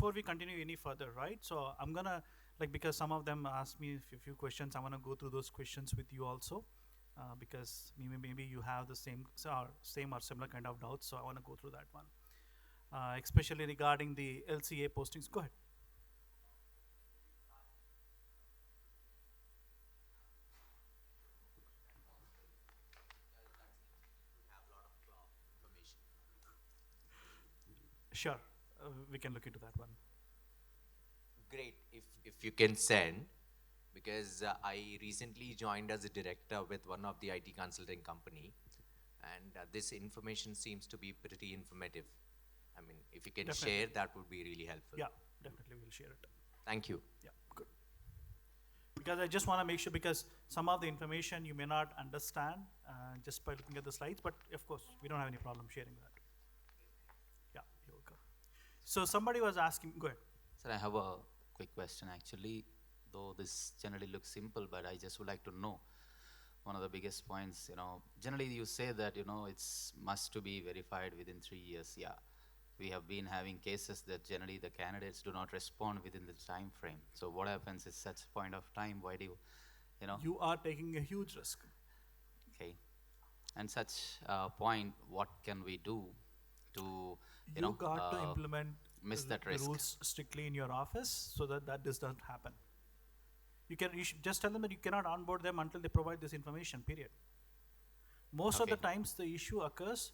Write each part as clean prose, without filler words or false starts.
before we continue any further, right? So I'm gonna, because some of them asked me a few questions, I wanna go through those questions with you also, because maybe you have the same or similar kind of doubts. So I wanna go through that one, especially regarding the LCA postings. Go ahead. Sure, we can look into that one. Great, if you can send, because I recently joined as a director with one of the IT consulting company, and this information seems to be pretty informative. I mean, if you can Definitely. share, that would be really helpful. Yeah, definitely we'll share it. Thank you. Yeah, good. Because I just want to make sure, because some of the information you may not understand just by looking at the slides, but of course, we don't have any problem sharing that. Yeah, you're welcome. So somebody was asking, go ahead. Sir, I have a quick question actually, though this generally looks simple, but I just would like to know one of the biggest points, generally you say that, it's must to be verified within 3 years. Yeah, we have been having cases that generally the candidates do not respond within the time frame. So what happens at such point of time? Why do you, You are taking a huge risk. okay, and such point, what can we do to, You got to implement miss that risk? rules strictly in your office so that this doesn't happen. You should just tell them that you cannot onboard them until they provide this information, period. Most of the Okay. times the issue occurs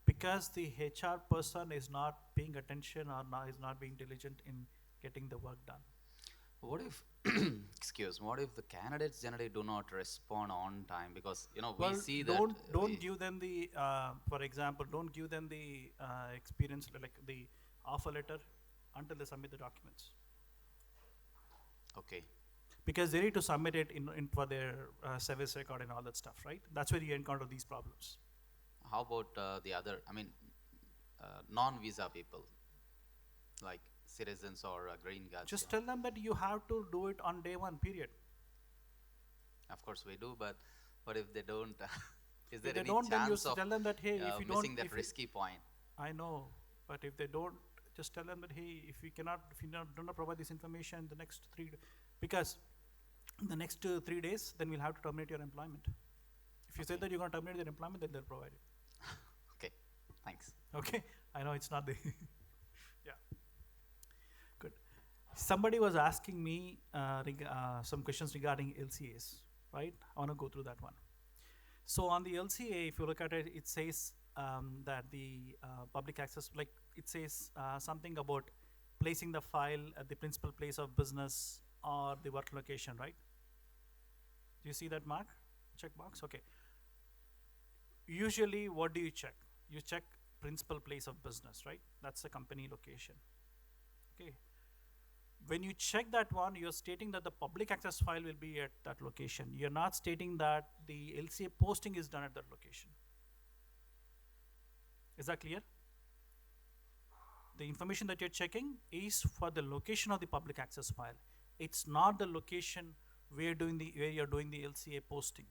because the HR person is not paying attention or is not being diligent in getting the work done. What if, excuse me, what if the candidates generally do not respond on time? Because, we see that. Don't give them the, for example, don't give them the experience, like the offer letter until they submit the documents. Okay. Because they need to submit it in for their service record and all that stuff, right? That's where you encounter these problems. How about the other, non-visa people, like citizens or green cards? Just tell them that you have to do it on day one, period. Of course we do, but what if they don't? Is there If they any don't, then you chance of tell them that, hey, if you don't, missing that risky point? I know, but if they don't, just tell them that, hey, if you do not provide this information the next because the next 3 days, then we'll have to terminate your employment. If you say that you're going to terminate their employment, then they'll provide it. Okay, thanks. Okay, I know it's not the yeah, good. Somebody was asking me some questions regarding LCAs, right? I want to go through that one. So on the LCA, if you look at it, it says that the public access, it says something about placing the file at the principal place of business or the work location, right? Do you see that mark? Check box? Okay. Usually, what do you check? You check principal place of business, right? That's the company location. Okay. When you check that one, you're stating that the public access file will be at that location. You're not stating that the LCA posting is done at that location. Is that clear? The information that you're checking is for the location of the public access file. It's not the location where you're doing the LCA posting.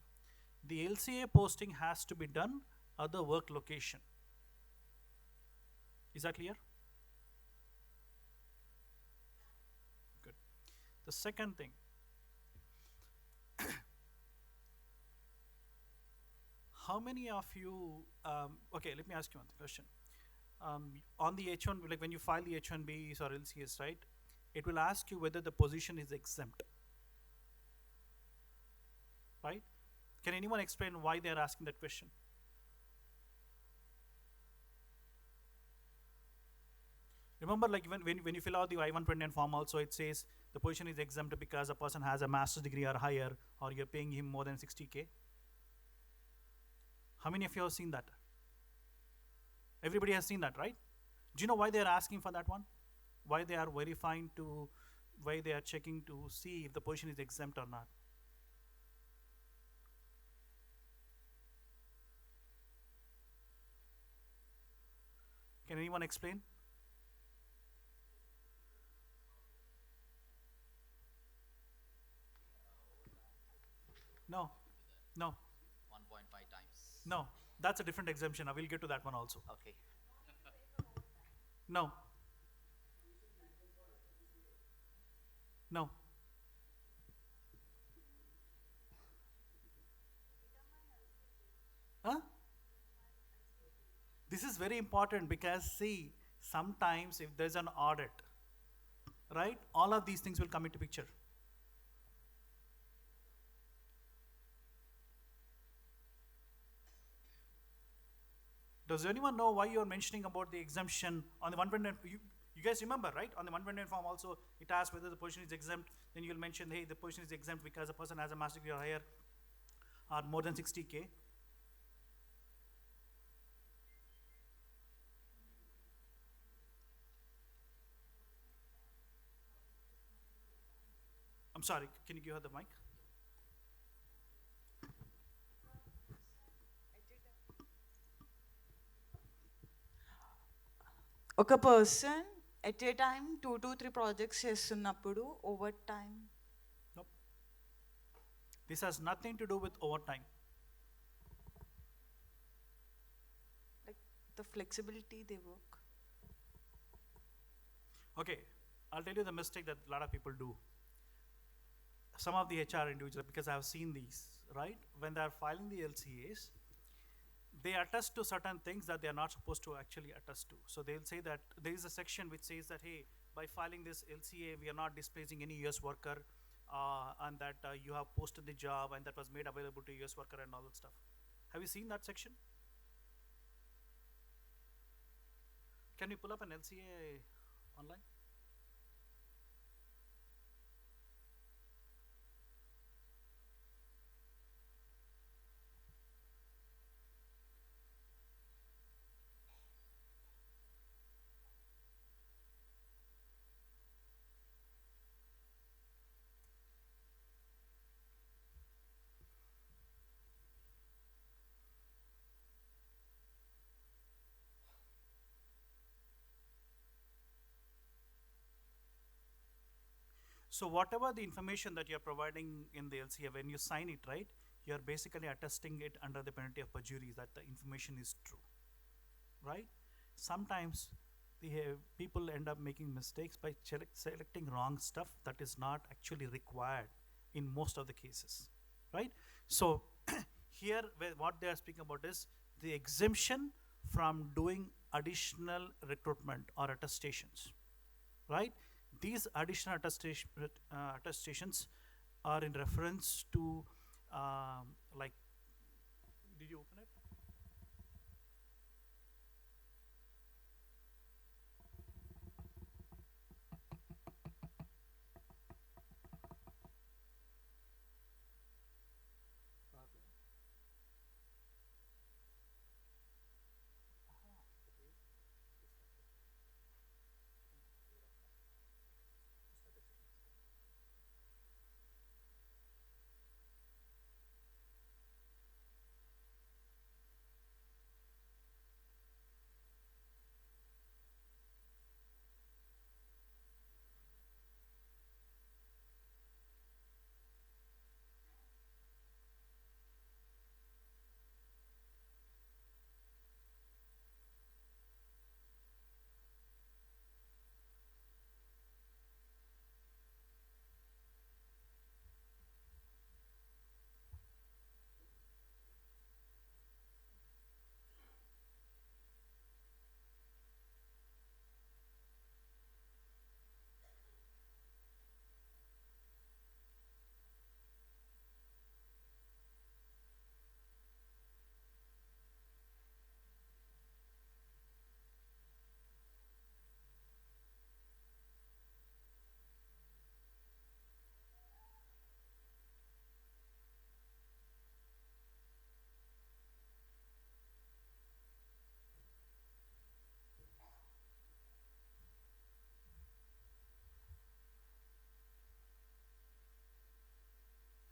The LCA posting has to be done at the work location. Is that clear? Good. The second thing, how many of you, okay, let me ask you one question. On the H1, like when you file the H1Bs or LCS, right, it will ask you whether the position is exempt, right? Can anyone explain why they are asking that question? Remember, like when you fill out the I-129 form also, it says the position is exempt because a person has a master's degree or higher, or you're paying him more than 60K. How many of you have seen that? Everybody has seen that, right? Do you know why they are asking for that one? Why they are verifying why they are checking to see if the position is exempt or not? Can anyone explain? No, no, 1.5 times. no. That's a different exemption. I will get to that one also. Okay. No. No. Huh? This is very important because see, sometimes if there's an audit, right, all of these things will come into picture. Does anyone know why you're mentioning about the exemption on the 129? You guys remember, right? On the 129 form also, it asks whether the person is exempt. Then you'll mention, hey, the person is exempt because the person has a master degree or higher, or more than 60K. I'm sorry, can you give her the mic? ఒక person at a time 2 to 3 projects చేస్తున్నప్పుడు overtime Nope. This has nothing to do with overtime. Like the flexibility they work. Okay, I'll tell you the mistake that a lot of people do. Some of the HR individuals, because I've seen these, right? When they're filing the LCAs, they attest to certain things that they are not supposed to actually attest to. So they'll say that there is a section which says that, hey, by filing this LCA, we are not displacing any US worker, and that you have posted the job and that was made available to US worker and all that stuff. Have you seen that section? Can we pull up an LCA online? So whatever the information that you're providing in the LCA, when you sign it, right, you're basically attesting it under the penalty of perjury that the information is true, right? Sometimes people end up making mistakes by selecting wrong stuff that is not actually required in most of the cases, right? So here, what they are speaking about is the exemption from doing additional recruitment or attestations, right? These additional attestations are in reference to, like, did you open it?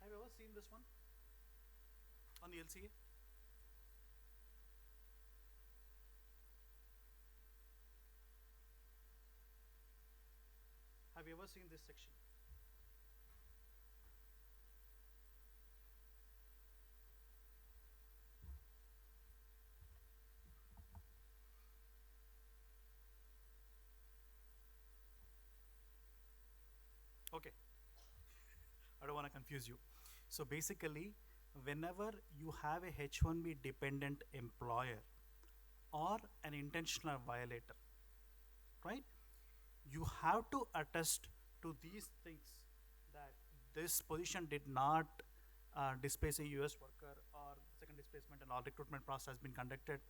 Have you ever seen this one on the LCA? Have you ever seen this section? Okay, I don't want to confuse you. So basically, whenever you have a H1B dependent employer or an intentional violator, right? You have to attest to these things, that this position did not displace a US worker, or second displacement and all recruitment process has been conducted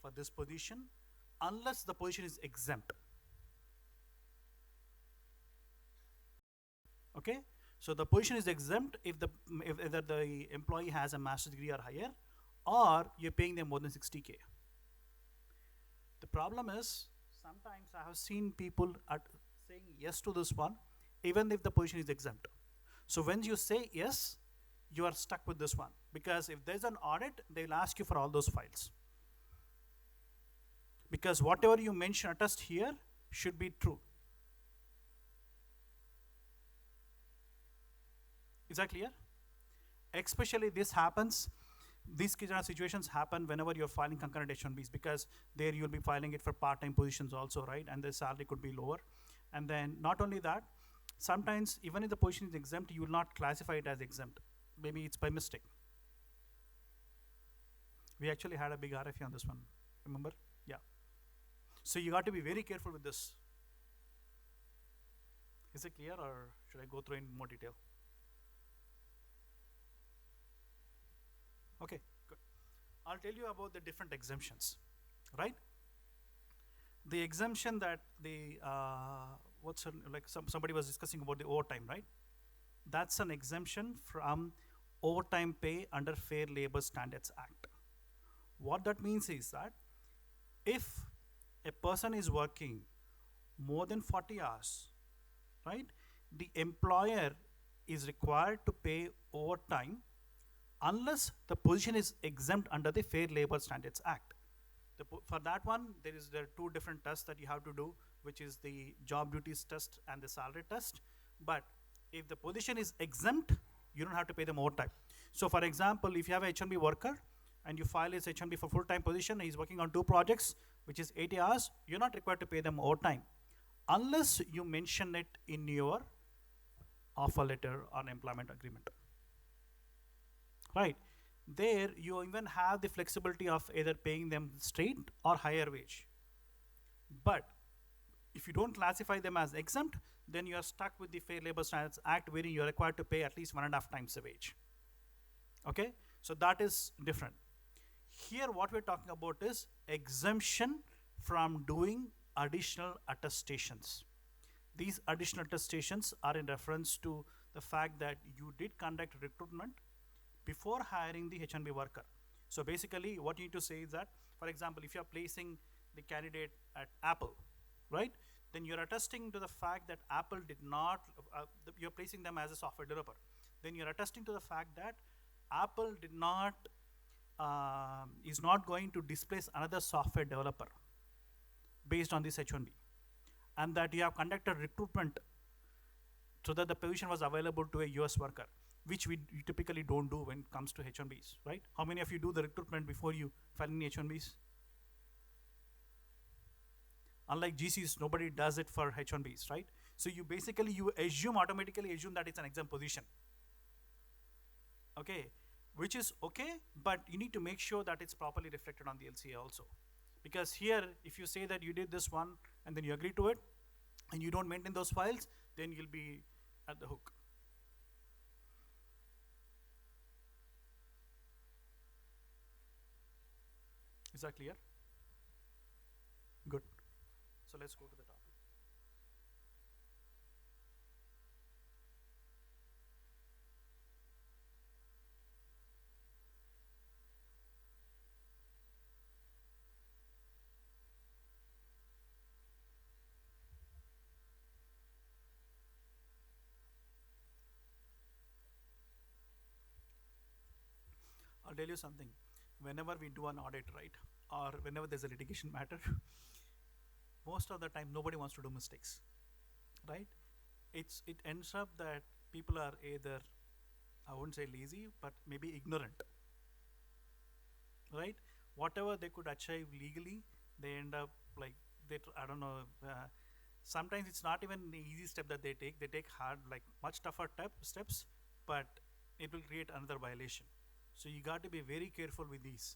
for this position, unless the position is exempt. Okay, so the position is exempt if either the employee has a master's degree or higher, or you're paying them more than 60K. The problem is, sometimes I have seen people saying yes to this one, even if the position is exempt. So when you say yes, you are stuck with this one, because if there's an audit, they'll ask you for all those files. Because whatever you mention, attest here, should be true. Is that clear? Especially this happens, these kind of situations happen whenever you're filing concurrent H1Bs, because there you'll be filing it for part-time positions also, right? And the salary could be lower. And then not only that, sometimes even if the position is exempt, you will not classify it as exempt. Maybe it's by mistake. We actually had a big RFE on this one, remember? Yeah. So you got to be very careful with this. Is it clear, or should I go through in more detail? Okay, good. I'll tell you about the different exemptions, right? The exemption that the, somebody was discussing about the overtime, right? That's an exemption from overtime pay under Fair Labor Standards Act. What that means is that if a person is working more than 40 hours, right, the employer is required to pay overtime unless the position is exempt under the Fair Labor Standards Act. For that one, there are two different tests that you have to do, which is the job duties test and the salary test. But if the position is exempt, you don't have to pay them overtime. So for example, if you have a H1B worker and you file his H1B for full-time position, he's working on 2 projects, which is 80 hours, you're not required to pay them overtime, unless you mention it in your offer letter or employment agreement. Right? There, you even have the flexibility of either paying them straight or higher wage. But if you don't classify them as exempt, then you are stuck with the Fair Labor Standards Act, wherein you are required to pay at least 1.5 times the wage. Okay? So that is different. Here, what we're talking about is exemption from doing additional attestations. These additional attestations are in reference to the fact that you did conduct recruitment before hiring the H1B worker. So basically, what you need to say is that, for example, if you're placing the candidate at Apple, right, then you're attesting to the fact that Apple did not, you're placing them as a software developer. Then you're attesting to the fact that Apple did not, is not going to displace another software developer based on this H1B. And that you have conducted recruitment so that the position was available to a US worker, which we typically don't do when it comes to H1Bs, right? How many of you do the recruitment before you file any H1Bs? Unlike GCs, nobody does it for H1Bs, right? So you basically, automatically assume that it's an exempt position. Okay, which is okay, but you need to make sure that it's properly reflected on the LCA also. Because here, if you say that you did this one and then you agree to it, and you don't maintain those files, then you'll be at the hook. Is that clear? Good. So let's go to the topic. I'll tell you something. Whenever we do an audit, right, or whenever there's a litigation matter, most of the time nobody wants to do mistakes, right? It ends up that people are either, I wouldn't say lazy, but maybe ignorant, right? Whatever they could achieve legally, they end up like, I don't know, Sometimes it's not even the easy step that they take. They take hard, like much tougher steps, but it will create another violation. So you got to be very careful with these.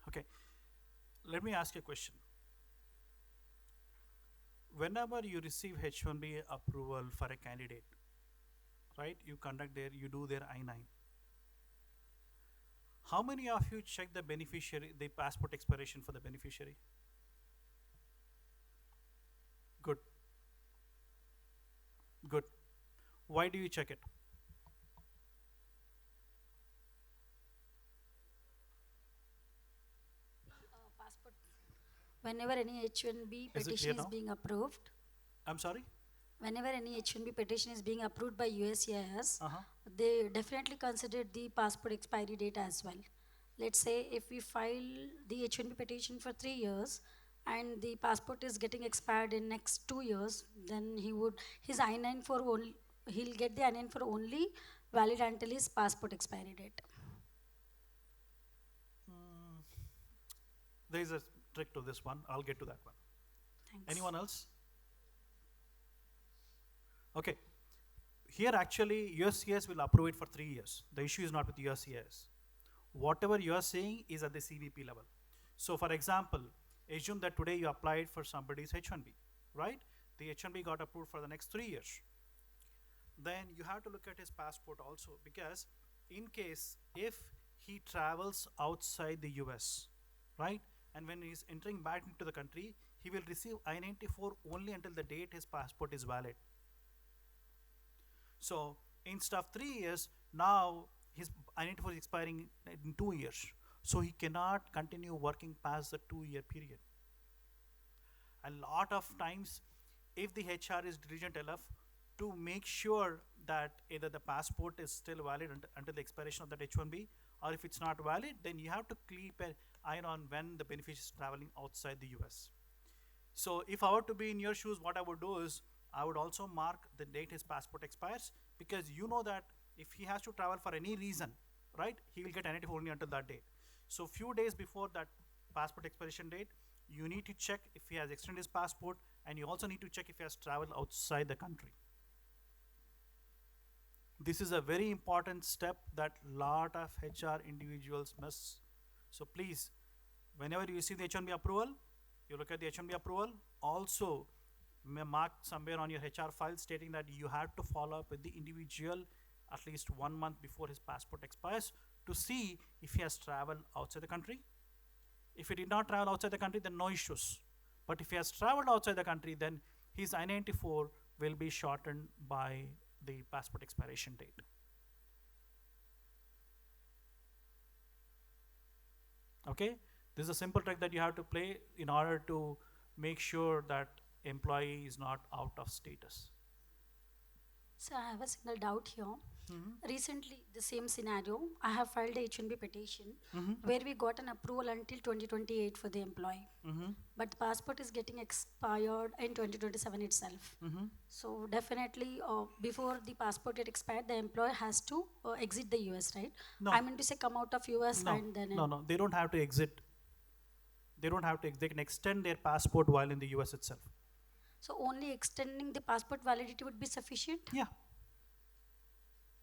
Okay, let me ask you a question. Whenever you receive H1B approval for a candidate, right, you do their I-9. How many of you check the beneficiary, the passport expiration for the beneficiary? Good. Good. Why do you check it? Passport. Whenever any H1B Is it petition clear is now? being approved, I'm sorry? whenever any H1B petition is being approved by USCIS, Uh-huh. they definitely consider the passport expiry date as well. Let's say if we file the H1B petition for 3 years and the passport is getting expired in next 2 years, then his I-9 for only, he'll get the I-9 for only valid until his passport expiry date. There is a trick to this one. I'll get to that one. Thanks. Anyone else? Okay. Here actually USCIS will approve it for 3 years. The issue is not with USCIS. Whatever you are saying is at the CBP level. So for example, assume that today you applied for somebody's H1B, right? The H1B got approved for the next 3 years. Then you have to look at his passport also, because in case if he travels outside the US, right? And when he's entering back into the country, he will receive I-94 only until the date his passport is valid. So instead of 3 years, now his I-94 is expiring in 2 years. So he cannot continue working past the 2-year period. A lot of times, if the HR is diligent enough to make sure that either the passport is still valid until the expiration of that H1B, or if it's not valid, then you have to keep an eye on when the beneficiary is traveling outside the US. So if I were to be in your shoes, what I would do is I would also mark the date his passport expires, because you know that if he has to travel for any reason, right, he will get I-94 only until that date. So few days before that passport expiration date, you need to check if he has extended his passport, and you also need to check if he has traveled outside the country. This is a very important step that lot of HR individuals miss. So please, whenever you receive the H1B approval, you look at the H1B approval. Also, mark somewhere on your HR file stating that you have to follow up with the individual at least 1 month before his passport expires to see if he has traveled outside the country. If he did not travel outside the country, then no issues. But if he has traveled outside the country, then his I-94 will be shortened by the passport expiration date. Okay, this is a simple trick that you have to play in order to make sure that employee is not out of status. So I have a single doubt here. Recently, the same scenario, I have filed a H1B petition where we got an approval until 2028 for the employee. But the passport is getting expired in 2027 itself. So definitely, before the passport get expired, the employer has to exit the US, right? No. I mean to say come out of US and then... No, they don't have to exit. They don't have to exit. They can extend their passport while in the US itself. So only extending the passport validity would be sufficient? Yeah,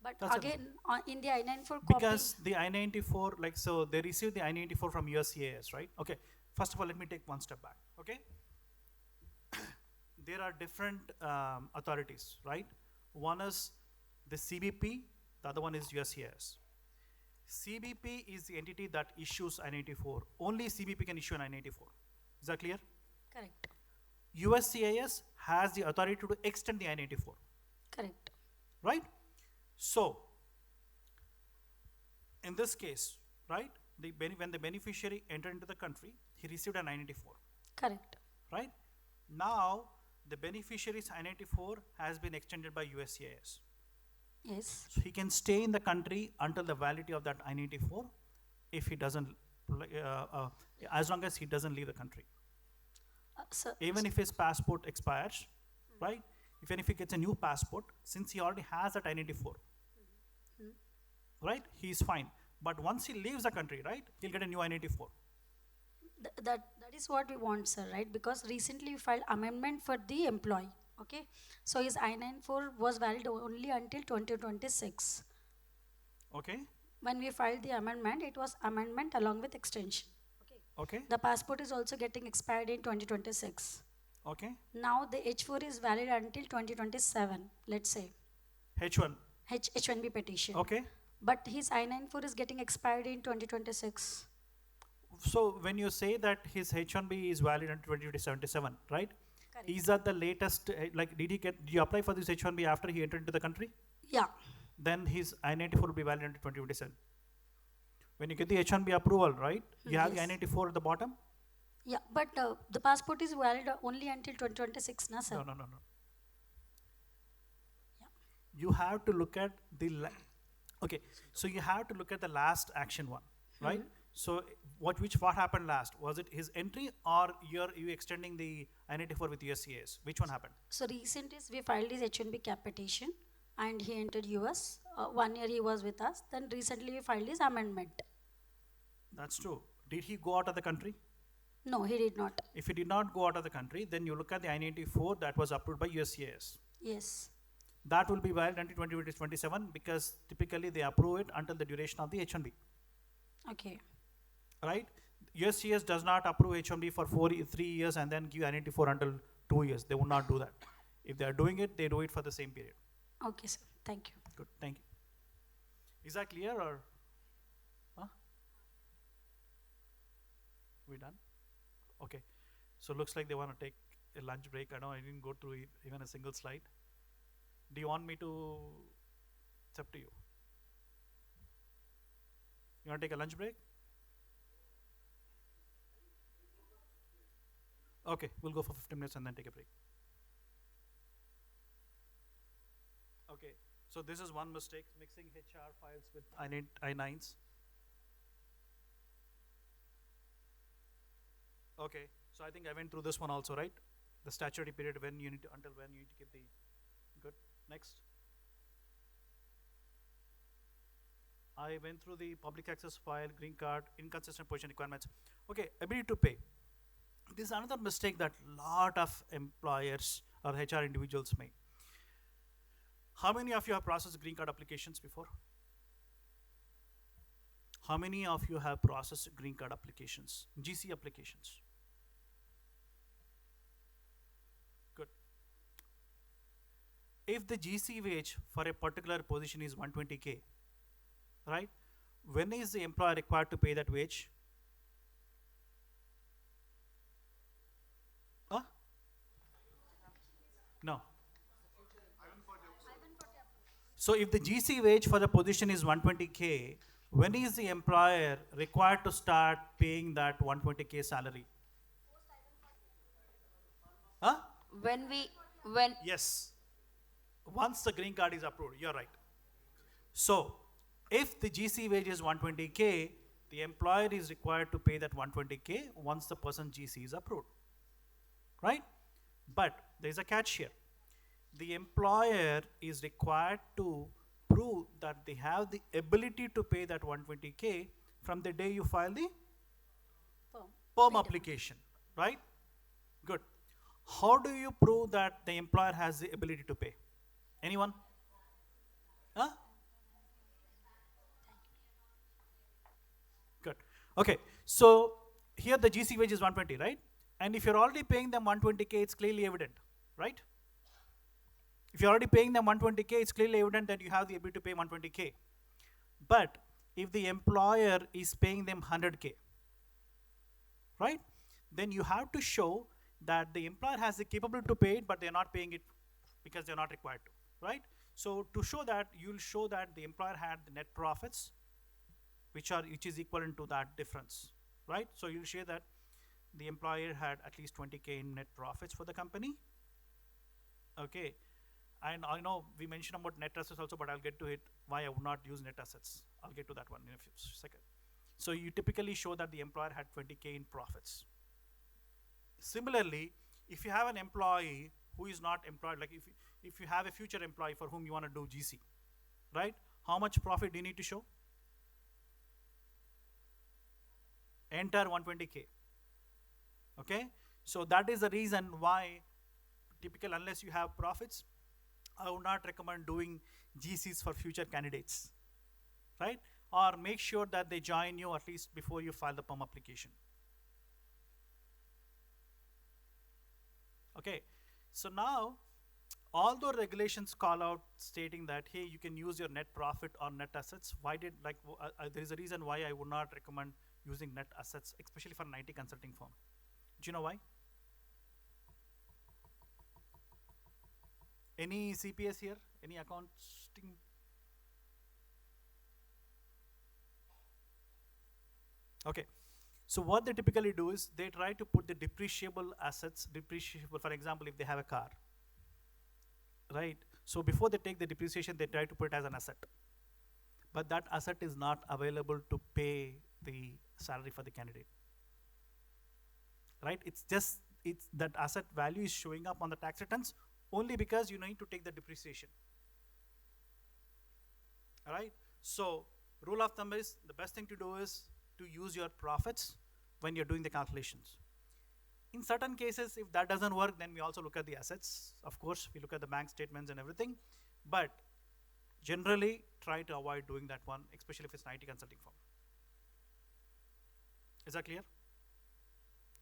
But That's again, in the I-94 copy... because the I-94, like, so they received the I-94 from USCIS, right? Okay, first of all, let me take one step back, okay? There are different authorities, right? One is the CBP, the other one is USCIS. CBP is the entity that issues I-94. Only CBP can issue an I-94. Is that clear? Correct, USCIS has the authority to extend the I-94, correct. right? So, in this case, right, when the beneficiary entered into the country, he received an I-94, Correct. right? Now, the beneficiary's I-94 has been extended by USCIS. Yes. So, he can stay in the country until the validity of that I-94 if he doesn't, as long as he doesn't leave the country. Even if his passport expires, right? Even if he gets a new passport, since he already has that I-94, right? He's fine. But once he leaves the country, right, he'll get a new I-94. That is what we want, sir, right? Because recently we filed amendment for the employee, okay? So his I-94 was valid only until 2026. Okay? When we filed the amendment, it was amendment along with extension. Okay. Okay? The passport is also getting expired in 2026. Okay? Now the H4 is valid until 2027, let's say. H1. H1B petition. Okay? But his I-94 is getting expired in 2026. So when you say that his H1B is valid until 2077, right? Correct. Is that the latest, like did you apply for this H1B after he entered into the country? Yeah. Then his I-94 will be valid until 2027. When you get the H1B approval, right? You have the Yes. I-94 at the bottom? Yeah, but the passport is valid only until 2026, na sir? No. Yeah. You have to look at the, okay, so you have to look at the last action one, right? So what happened last? Was it his entry or you extending the I-94 with USCIS? Which one happened? So recent is we filed his H1B cap petition and he entered US. 1 year he was with us. Then recently we filed his amendment. That's true. Did he go out of the country? No, he did not. If he did not go out of the country, then you look at the I-94 that was approved by USCIS. Yes. That will be valid until 2027 because typically they approve it until the duration of the H1B, Okay. right? USCIS does not approve H1B for 3 years and then give I-94 until 2 years. They would not do that. If they are doing it, they do it for the same period. Okay, sir. Thank you. Good, thank you. Is that clear or? Huh? We done? Okay. So looks like they want to take a lunch break. I know I didn't go through even a single slide. Do you want me to? It's up to you. You want to take a lunch break? Okay, we'll go for 15 minutes and then take a break. Okay, so this is one mistake, mixing HR files with I-9s. Okay, so I think I went through this one also, right? The statutory period when you need to, until when you need to keep the, good, next. I went through the public access file, green card, inconsistent position requirements. Okay, ability to pay. This is another mistake that lot of employers or HR individuals make. How many of you have processed green card applications before? How many of you have processed green card applications, GC applications? Good. If the GC wage for a particular position is 120K, right? When is the employer required to pay that wage? Huh? No. So if the GC wage for the position is 120K, when is the employer required to start paying that 120K salary? Huh? When Yes. Once the green card is approved, you're right. So if the GC wage is 120K, the employer is required to pay that 120K once the person GC is approved, right? But there's a catch here. The employer is required to prove that they have the ability to pay that 120K from the day you file the perm application, right? Good. How do you prove that the employer has the ability to pay? Anyone? Huh? Good. Okay. So here the GC wage is 120, right? And if you're already paying them 120K, it's clearly evident, right? If you're already paying them 120K, it's clearly evident that you have the ability to pay 120K. But if the employer is paying them 100K, right? Then you have to show that the employer has the capability to pay it, but they're not paying it because they're not required to, right? So to show that, you'll show that the employer had the net profits, which is equivalent to that difference, right? So you'll show that the employer had at least 20K in net profits for the company. Okay. And I know we mentioned about net assets also, but I'll get to it, why I would not use net assets. I'll get to that one in a few seconds. So you typically show that the employer had 20K in profits. Similarly, if you have an employee who is not employed, like if you have a future employee for whom you want to do GC, right? How much profit do you need to show? Entire 120K. Okay, so that is the reason why typical, unless you have profits, I would not recommend doing GCs for future candidates, right? Or make sure that they join you at least before you file the PERM application. Okay, so now, although regulations call out stating that, hey, you can use your net profit or net assets, why did, like, there is a reason why I would not recommend using net assets, especially for an IT consulting firm. Do you know why? Any CPS here? Any accounting? Okay, so what they typically do is they try to put the depreciable assets, for example, if they have a car, right? So before they take the depreciation, they try to put it as an asset. But that asset is not available to pay the salary for the candidate, right? It's that asset value is showing up on the tax returns only because you need to take the depreciation. All right, so rule of thumb is the best thing to do is to use your profits when you're doing the calculations. In certain cases, if that doesn't work, then we also look at the assets. Of course, we look at the bank statements and everything, but generally try to avoid doing that one, especially if it's an IT consulting firm. Is that clear?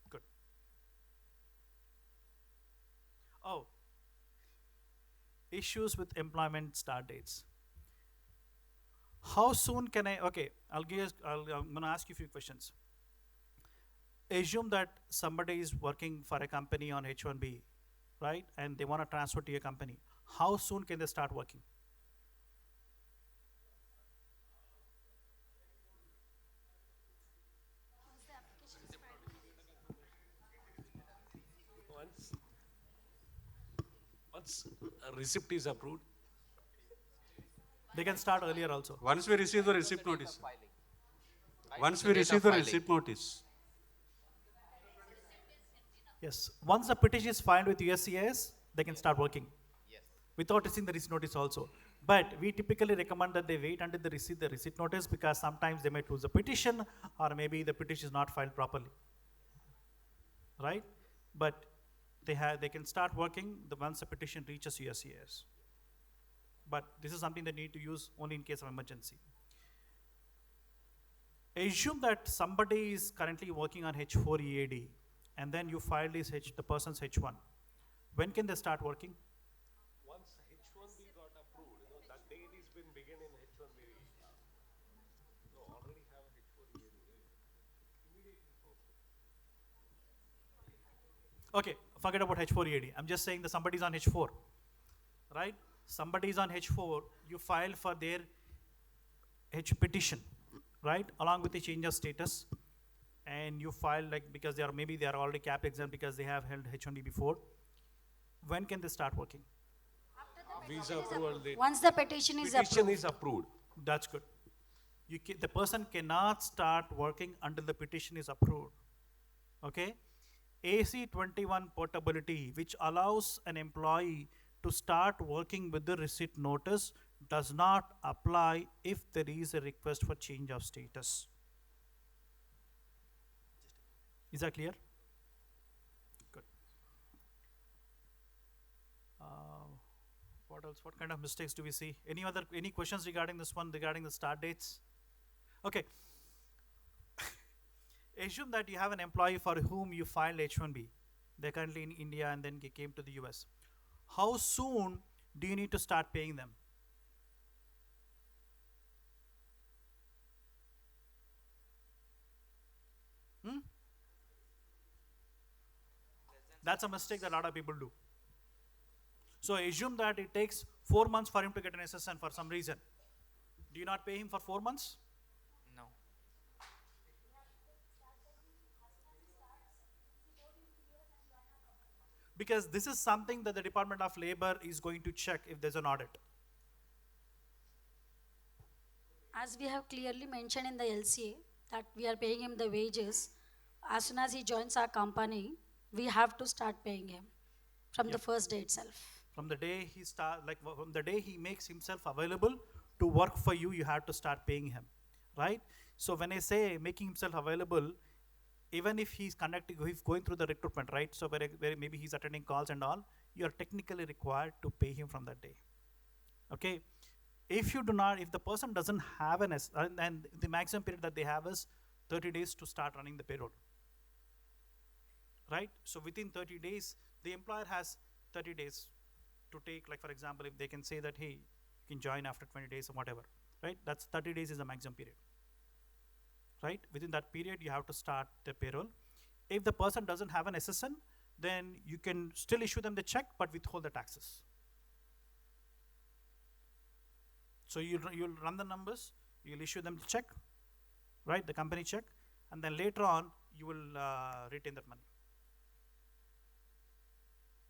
Good. Oh, issues with employment start dates. How soon can I, okay, I'm gonna ask you a few questions. Assume that somebody is working for a company on H1B, right? And they wanna transfer to your company. How soon can they start working? Once a receipt is approved, They can start earlier also. Once we receive the receipt notice. Once The we date receive of the filing. receipt notice. Yes, once the petition is filed with USCIS, they can start working. Yes. Without receiving the receipt notice also. But we typically recommend that they wait until they receive the receipt notice, because sometimes they might lose the petition, or maybe the petition is not filed properly. Right? But they can start working once the petition reaches USCIS. But this is something they need to use only in case of emergency. Assume that somebody is currently working on H4 EAD, and then you filed the person's H1. When can they start working? once H1B got approved, that date is been begin in H1B. No, already have H4 EAD. Okay, forget about H4 EAD. I'm just saying that somebody's on H4, right? Somebody's on H4, you file for their H petition, right? Along with the change of status, and you file because maybe they are already cap exempt because they have held H1B before. When can they start working? Visa approval date. Once the petition is Petition approved. is approved. That's good. The person cannot start working until the petition is approved. Okay? AC-21 portability, which allows an employee to start working with the receipt notice, does not apply if there is a request for change of status. Is that clear? Good. What else? What kind of mistakes do we see? Any questions regarding this one, regarding the start dates? Okay. Assume that you have an employee for whom you filed H1B. They're currently in India and then came to the US. How soon do you need to start paying them? That's a mistake that a lot of people do. So assume that it takes 4 months for him to get an SSN for some reason. Do you not pay him for 4 months? No. Because this is something that the Department of Labor is going to check if there's an audit. As we have clearly mentioned in the LCA that we are paying him the wages, as soon as he joins our company, we have to start paying him from the first day itself. From the day he makes himself available to work for you, you have to start paying him, right? So when I say making himself available, even if he's conducting, if going through the recruitment, right? So where maybe he's attending calls and all, you are technically required to pay him from that day. Okay, if you do not, if the person doesn't have and the maximum period that they have is 30 days to start running the payroll, right? So within 30 days, the employer has 30 days to take, like for example, if they can say that, hey, you can join after 20 days or whatever, right? That's 30 days is the maximum period, right? Within that period, you have to start the payroll. If the person doesn't have an SSN, then you can still issue them the check, but withhold the taxes. So you'll run the numbers, you'll issue them the check, right? The company check, and then later on, you will retain that money.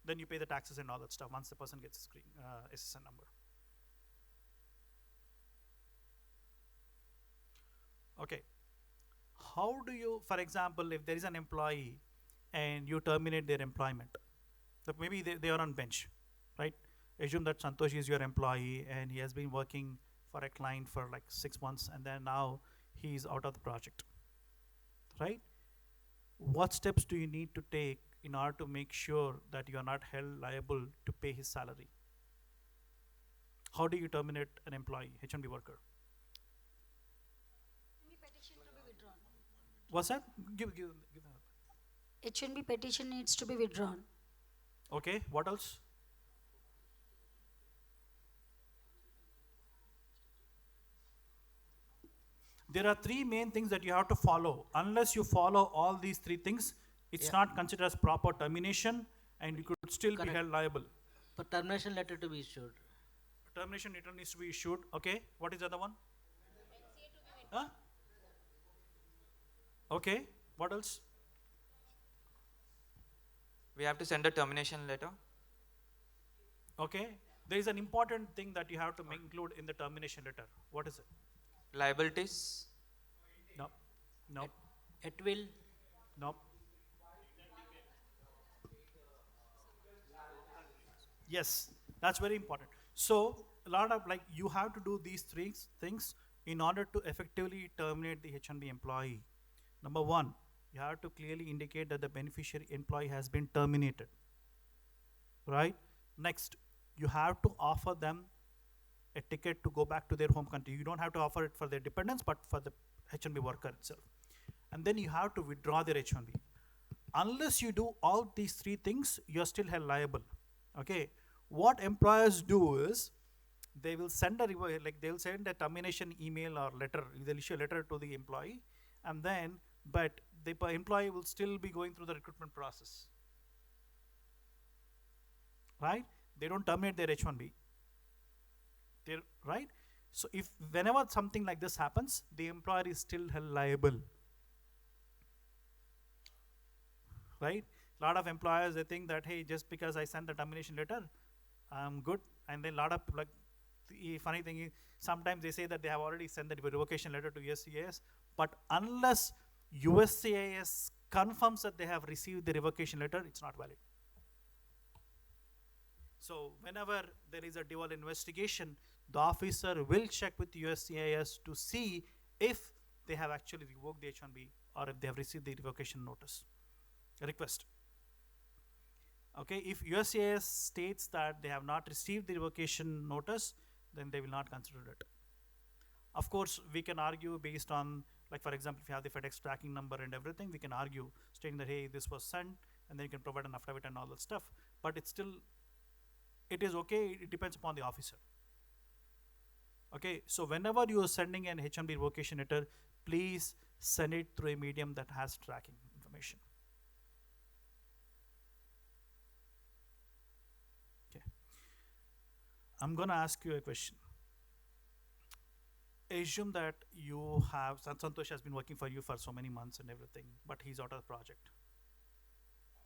Then you pay the taxes and all that stuff once the person gets his SSN number. Okay. How do you, for example, if there is an employee and you terminate their employment, so maybe they are on bench, right? Assume that Santosh is your employee and he has been working for a client for like 6 months and then now he's out of the project, right? What steps do you need to take in order to make sure that you are not held liable to pay his salary? How do you terminate an employee, H1B worker? Petition to be withdrawn. What's that? Give H1B petition needs to be withdrawn. Okay, what else? There are 3 main things that you have to follow. Unless you follow all these 3 things, it's not considered as proper termination and you could still be held liable. For termination letter to be issued. Termination letter needs to be issued. Okay, what is the other one? Huh? Okay, what else? We have to send a termination letter. Okay, there is an important thing that you have to include in the termination letter. What is it? Liabilities. No, no, It will. no. Yes, that's very important. So a lot of like you have to do these 3 things in order to effectively terminate the H1B employee. Number 1, you have to clearly indicate that the beneficiary employee has been terminated, right? Next, you have to offer them a ticket to go back to their home country. You don't have to offer it for their dependents, but for the H1B worker itself. And then you have to withdraw their H1B. Unless you do all these 3 things, you're still held liable. Okay. What employers do is they will send they'll send a termination email or letter. They'll issue a letter to the employee, and then but the employee will still be going through the recruitment process, right? They don't terminate their H1B. Right? So if whenever something like this happens, the employer is still held liable, right? A lot of employers, they think that, hey, just because I sent the termination letter, I'm good. And then a lot of like the funny thing is sometimes they say that they have already sent the revocation letter to USCIS, but unless USCIS confirms that they have received the revocation letter, it's not valid. So whenever there is a dual investigation, the officer will check with USCIS to see if they have actually revoked the H1B or if they have received the revocation notice, request. Okay, if USCIS states that they have not received the revocation notice, then they will not consider it. Of course, we can argue based on, like for example, if you have the FedEx tracking number and everything, we can argue stating that, hey, this was sent, and then you can provide an affidavit and all that stuff. But it's still, it is okay, it depends upon the officer. Okay, so whenever you are sending an H1B revocation letter, please send it through a medium that has tracking information. Okay, I'm gonna ask you a question. Assume that you have, Santosh has been working for you for so many months and everything, but he's out of the project.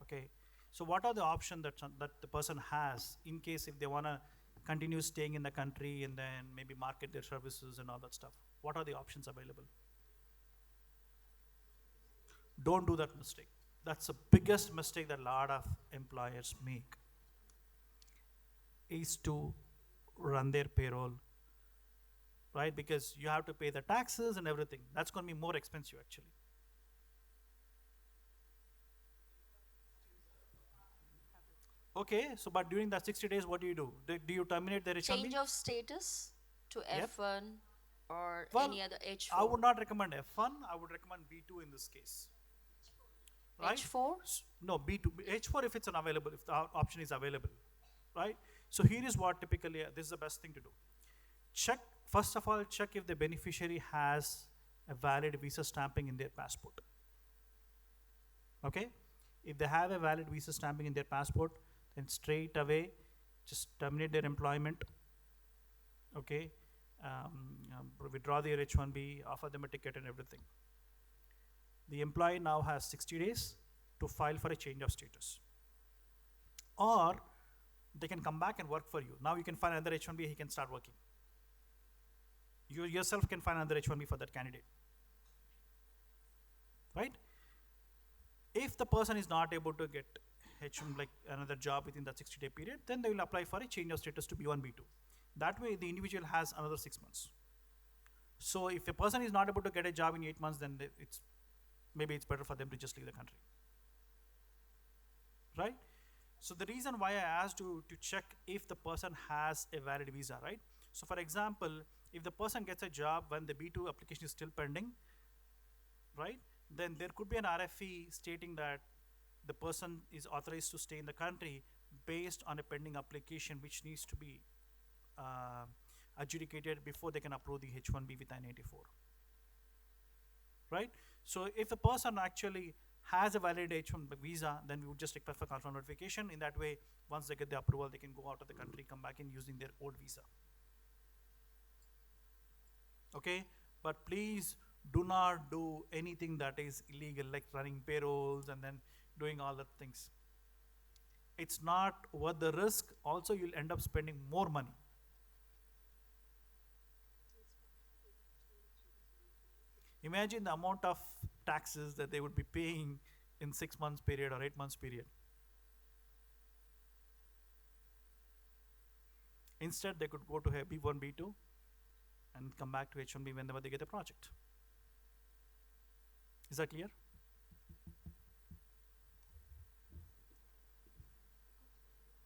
Okay, so what are the options that the person has in case if they wanna continue staying in the country and then maybe market their services and all that stuff? What are the options available? Don't do that mistake. That's the biggest mistake that a lot of employers make, is to run their payroll right? Because you have to pay the taxes and everything. That's going to be more expensive actually. Okay, so but during that 60 days, what do you do? Do you terminate their H1B? Change of status to Yep. F1 or Well, any other H4. I would not recommend F1. I would recommend B2 in this case. Right? H4? No, B2. H4 if it's unavailable, if the option is available, right? So here is what typically, this is the best thing to do. Check, first of all, check if the beneficiary has a valid visa stamping in their passport. Okay? If they have a valid visa stamping in their passport, then straight away, just terminate their employment. Okay? Withdraw their H1B, offer them a ticket and everything. The employee now has 60 days to file for a change of status. Or they can come back and work for you. Now you can find another H1B, he can start working. You yourself can find another H1B for that candidate. Right? If the person is not able to get H1, like another job within that 60-day period, then they will apply for a change of status to B1, B2. That way the individual has another 6 months. So if a person is not able to get a job in 8 months, then maybe it's better for them to just leave the country. Right? So the reason why I asked you to check if the person has a valid visa, right? So for example, if the person gets a job when the B2 application is still pending, right? Then there could be an RFE stating that the person is authorized to stay in the country based on a pending application which needs to be adjudicated before they can approve the H1B with I-94. Right? So if the person actually has a valid H1 visa, then we would just request for confirm notification. In that way, once they get the approval, they can go out of the country, come back in using their old visa. Okay? But please do not do anything that is illegal, like running payrolls and then doing all the things. It's not worth the risk. Also, you'll end up spending more money. Imagine the amount of taxes that they would be paying in 6 months period or 8 months period. Instead, they could go to B1, B2 and come back to H1B whenever they get a project. Is that clear?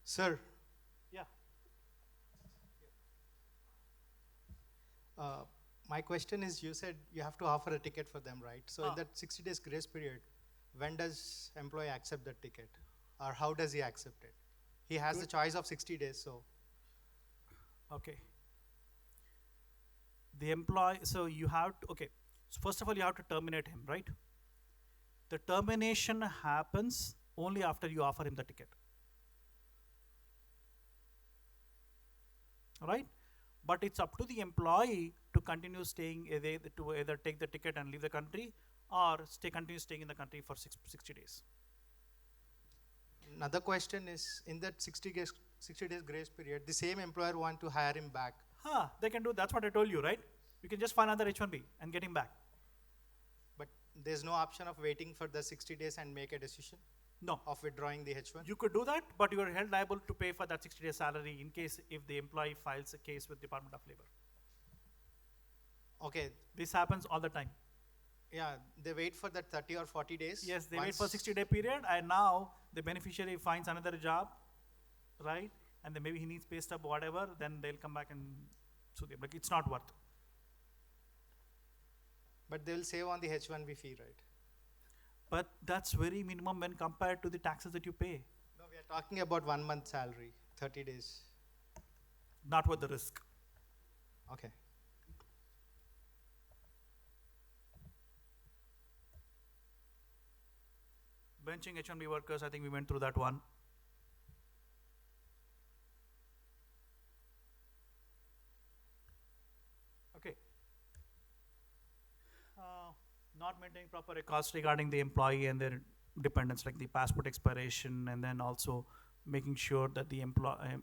Sir, Yeah. my question is, you said you have to offer a ticket for them, right? So in Ah. that 60 days grace period, when does employee accept that ticket? Or how does he accept it? He has the choice of 60 days, so. Okay. The employee, so you have to, okay. So first of all, you have to terminate him, right? The termination happens only after you offer him the ticket. Right? But it's up to the employee to continue staying, to either take the ticket and leave the country or continue staying in the country for 60 days. Another question is, in that 60 days grace period, the same employer want to hire him back. They can do, that's what I told you, right? You can just find another H1B and get him back. But there's no option of waiting for the 60 days and make a decision No. of withdrawing the H1? You could do that, but you are held liable to pay for that 60-day salary in case if the employee files a case with Department of Labor. Okay, This happens all the time. yeah, they wait for that 30 or 40 days. Yes, they wait for Once- 60-day period, and now the beneficiary finds another job, right? And then maybe he needs pay stub, whatever, then they'll come back and sue them. Like, it's not worth. But they will save on the H1B fee, right? But that's very minimum when compared to the taxes that you pay. No, we are talking about 1 month salary, 30 days. Not worth the risk. Okay. Benching H1B workers, I think we went through that one. Okay. Not maintaining proper records regarding the employee and their dependents, like the passport expiration, and then also making sure that the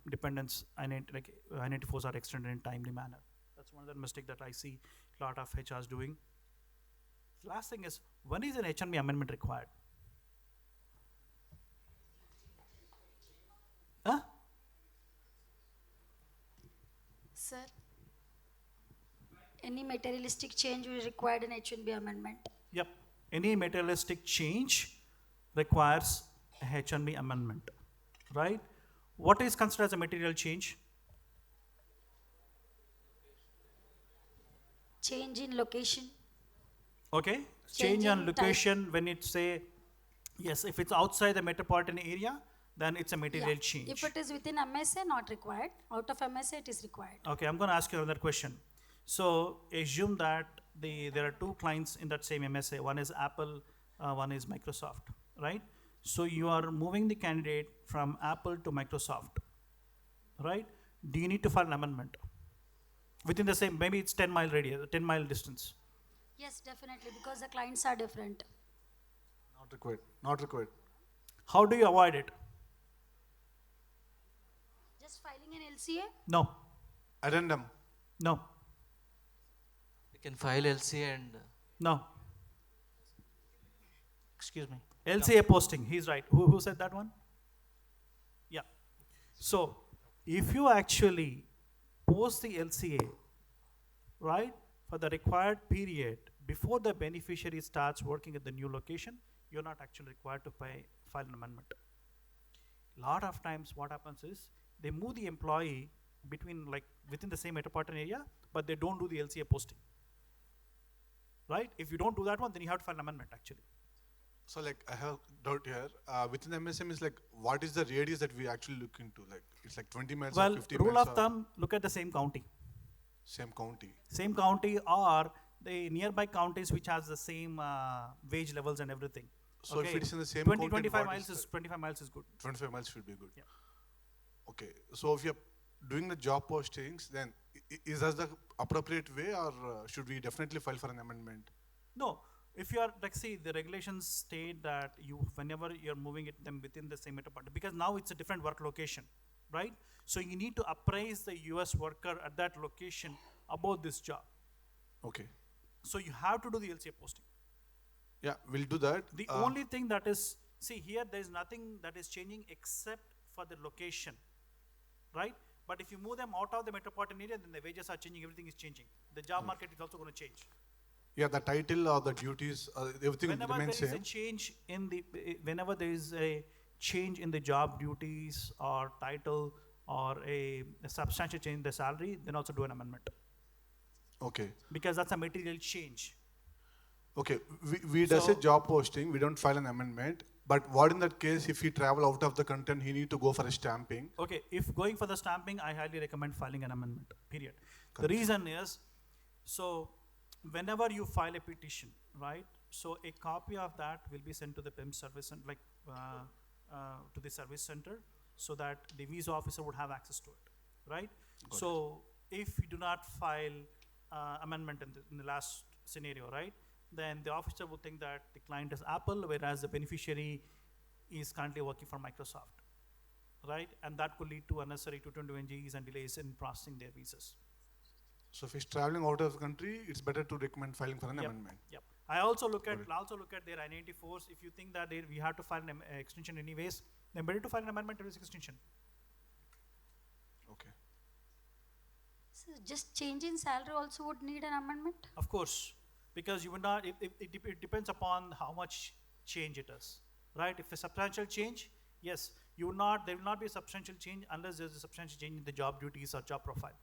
dependents I-94s are extended in timely manner. That's one other mistake that I see a lot of HRs doing. The last thing is, when is an H1B amendment required? Huh? Sir, Any materialistic change will require an H1B amendment. Yep. Any materialistic change requires a H1B amendment, right? What is considered as a material change? Change in location. Okay. Change Change on in type. location when it's say, yes, if it's outside the metropolitan area, then it's a material Yeah. change. If it is within MSA, not required. Out of MSA, it is required. Okay, I'm going to ask you another question. So assume that there are two clients in that same MSA. One is Apple, one is Microsoft, right? So you are moving the candidate from Apple to Microsoft, right? Do you need to file an amendment within the same? Maybe it's 10-mile radius, 10-mile distance. Yes, definitely, because the clients are different. Not required. Not required. How do you avoid it? Just filing an LCA? No, Addendum. no, You can file LCA and, no. excuse me. LCA posting, he's right. Who said that one? Yeah. So if you actually post the LCA, right, for the required period before the beneficiary starts working at the new location, you're not actually required to file an amendment. Lot of times what happens is they move the employee within the same metropolitan area, but they don't do the LCA posting. Right? If you don't do that one, then you have to file an amendment actually. So like I have doubt here. Within the MSM is like what is the radius that we actually look into? Like it's like 20 miles or Well, 50 rule miles of or thumb, look at the same county. same county. Same county or the nearby counties which has the same wage levels and everything. So if it is in the same 20, county, 25 what miles is is 25 miles is good. 25 miles should be good. Yeah. Okay. So if you're doing the job postings, then is that the appropriate way or should we definitely file for an amendment? No, if you are the regulations state that whenever you're moving them within the same metropolitan, because now it's a different work location, right? So you need to appraise the US worker at that location about this job. Okay. So you have to do the LCA posting. Yeah, we'll do that. The only thing that is, here there is nothing that is changing except for the location, right? But if you move them out of the metropolitan area, then the wages are changing, everything is changing. The job market is also going to change. Yeah, the title or the duties, everything Whenever there remains is same. a change in whenever there is a change in the job duties or title or a substantial change in the salary, then also do an amendment. Okay. Because that's a material change. Okay, we does a So- job posting, we don't file an amendment, but what in that case if he travel out of the country and he need to go for a stamping? Okay, if going for the stamping, I highly recommend filing an amendment, period. The reason is, so whenever you file a petition, right, so a copy of that will be sent to the PIM service and to the service center so that the visa officer would have access to it, right? So if you do not file amendment in the last scenario, right, then the officer would think that the client is Apple, whereas the beneficiary is currently working for Microsoft, right? And that could lead to unnecessary 221Gs and delays in processing their visas. So if he's traveling out of the country, it's better to recommend filing for an Yep. amendment. Yep. I also look at Got their I-94s. If you think that we have to file an extension anyways, then better to file an amendment to this extension. Okay. So just change in salary also would need an amendment? Of course, because you will not. It depends upon how much change it is, right? If a substantial change, yes, you will not. There will not be a substantial change unless there is a substantial change in the job duties or job profile.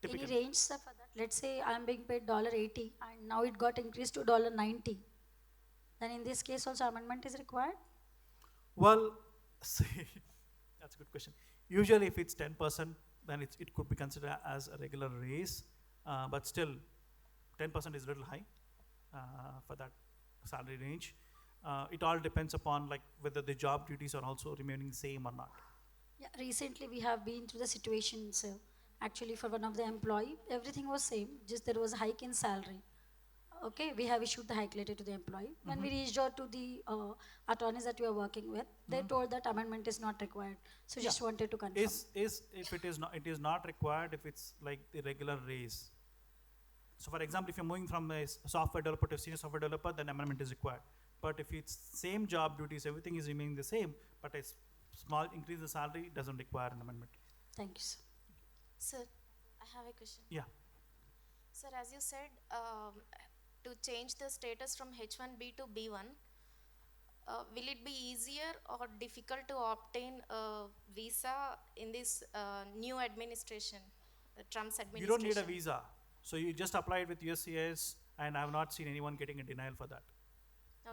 Any Typically. range, sir, for that? Let's say I'm being paid $80 and now it got increased to $90. Then in this case also amendment is required? Well, see, that's a good question. Usually if it's 10%, then it could be considered as a regular raise, but still 10% is a little high for that salary range. It all depends upon whether the job duties are also remaining same or not. Yeah, recently we have been through the situation, sir. Actually for one of the employee, everything was same, just there was a hike in salary. Okay, we have issued the hike letter to the employee. When we reached out to the attorneys that we are working with, they told that amendment is not required. So just wanted to confirm. If it is not required if it's like the regular raise. So for example, if you're moving from a software developer to a senior software developer, then amendment is required. But if it's same job duties, everything is remaining the same, but a small increase in salary doesn't require an amendment. Thank you, sir. Sir, I have a question. Yeah. Sir, as you said, to change the status from H1B to B1, will it be easier or difficult to obtain a visa in this new administration, Trump's You administration? don't need a visa. So you just apply it with USCIS, and I have not seen anyone getting a denial for that.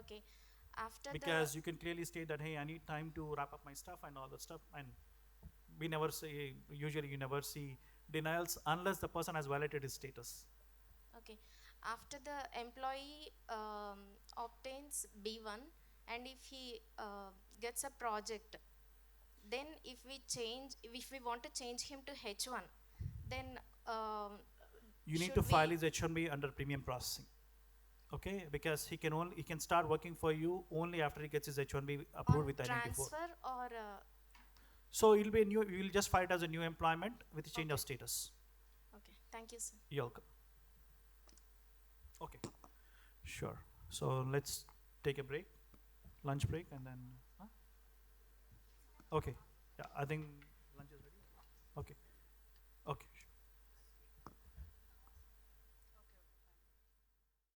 Okay. After Because you can clearly state that, hey, I need time to wrap up my stuff and all that stuff. And we never say, usually you never see denials unless the person has validated his status. Okay. After the employee obtains B1 and if he gets a project, then if we want to change him to H1, then You need should to file we- his H1B under premium processing. Okay, because he can start working for you only after he gets his H1B approved on with I-94. transfer or So it'll be you will just file it as a new employment with a change of status. okay. Thank you, sir. You're welcome. Okay, sure. So let's take a break, lunch break, and then. Okay, yeah, I think lunch is ready. Okay.